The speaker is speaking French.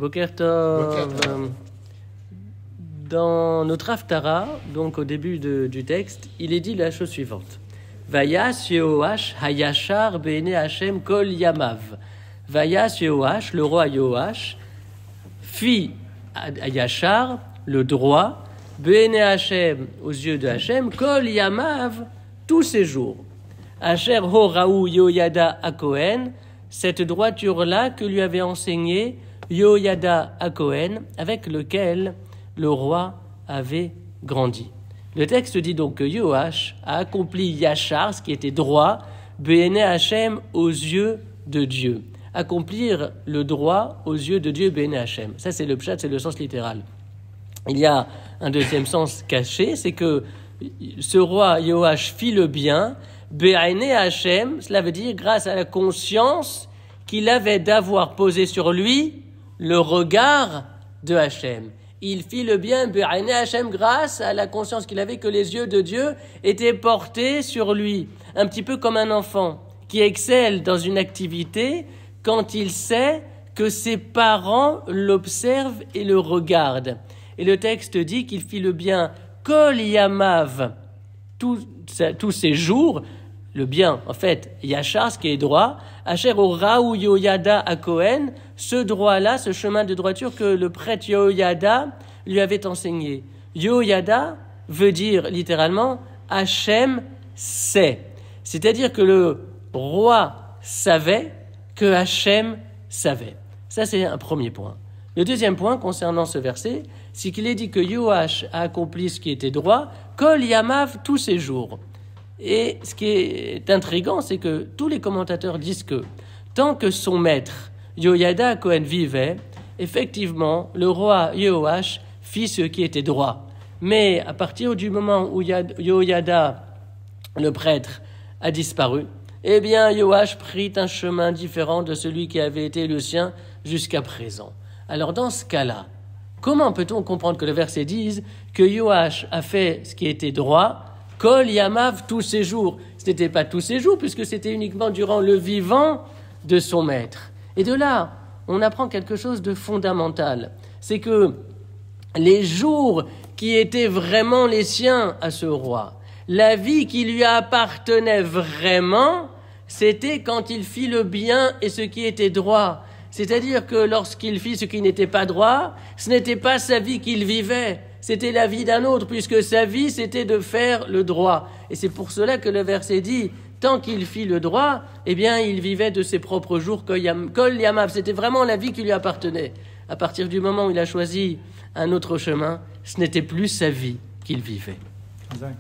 Boker Tov. Dans notre Haftara, donc au début du texte, il est dit la chose suivante. Vayas Yehoash hayashar be'enei Hashem kol yamav. Vayas Yehoash, le roi Yehoash, fit hayashar, le droit, be'enei Hashem, aux yeux de Hashem, kol yamav, tous ses jours. Asher horaou Yehoyada à Cohen, cette droiture-là que lui avait enseignée Yehoyada à Cohen, avec lequel le roi avait grandi. Le texte dit donc que Yehoash a accompli Yachar, ce qui était droit, Be'enei Hashem, aux yeux de Dieu. Accomplir le droit aux yeux de Dieu, Be'enei Hashem. Ça, c'est le pshat, c'est le sens littéral. Il y a un deuxième sens caché, c'est que ce roi Yehoash fit le bien, Be'enei Hashem, cela veut dire grâce à la conscience qu'il avait d'avoir posé sur lui le regard de Hashem. Il fit le bien, Be'enei Hashem, grâce à la conscience qu'il avait que les yeux de Dieu étaient portés sur lui. Un petit peu comme un enfant qui excelle dans une activité quand il sait que ses parents l'observent et le regardent. Et le texte dit qu'il fit le bien, Kol Yamav, tous ses jours, le bien, en fait, Yachar, ce qui est droit, Asher Oraou Yehoyada à Cohen, ce droit-là, ce chemin de droiture que le prêtre Yehoyada lui avait enseigné. Yehoyada veut dire littéralement Hachem sait. C'est-à-dire que le roi savait que Hachem savait. Ça, c'est un premier point. Le deuxième point concernant ce verset, c'est qu'il est dit que Yehoash a accompli ce qui était droit, Kol Yamav, tous ses jours. Et ce qui est intriguant, c'est que tous les commentateurs disent que tant que son maître, Yehoyada Cohen, vivait, effectivement, le roi Yehoash fit ce qui était droit. Mais à partir du moment où Yehoyada, le prêtre, a disparu, eh bien, Yehoash prit un chemin différent de celui qui avait été le sien jusqu'à présent. Alors, dans ce cas-là, comment peut-on comprendre que le verset dise que Yehoash a fait ce qui était droit, Kol Yamav, tous ses jours? Ce n'était pas tous ses jours, puisque c'était uniquement durant le vivant de son maître. Et de là, on apprend quelque chose de fondamental. C'est que les jours qui étaient vraiment les siens à ce roi, la vie qui lui appartenait vraiment, c'était quand il fit le bien et ce qui était droit. C'est-à-dire que lorsqu'il fit ce qui n'était pas droit, ce n'était pas sa vie qu'il vivait, c'était la vie d'un autre, puisque sa vie, c'était de faire le droit. Et c'est pour cela que le verset dit, tant qu'il fit le droit, eh bien, il vivait de ses propres jours, Kol Yamav. C'était vraiment la vie qui lui appartenait. À partir du moment où il a choisi un autre chemin, ce n'était plus sa vie qu'il vivait. Zach.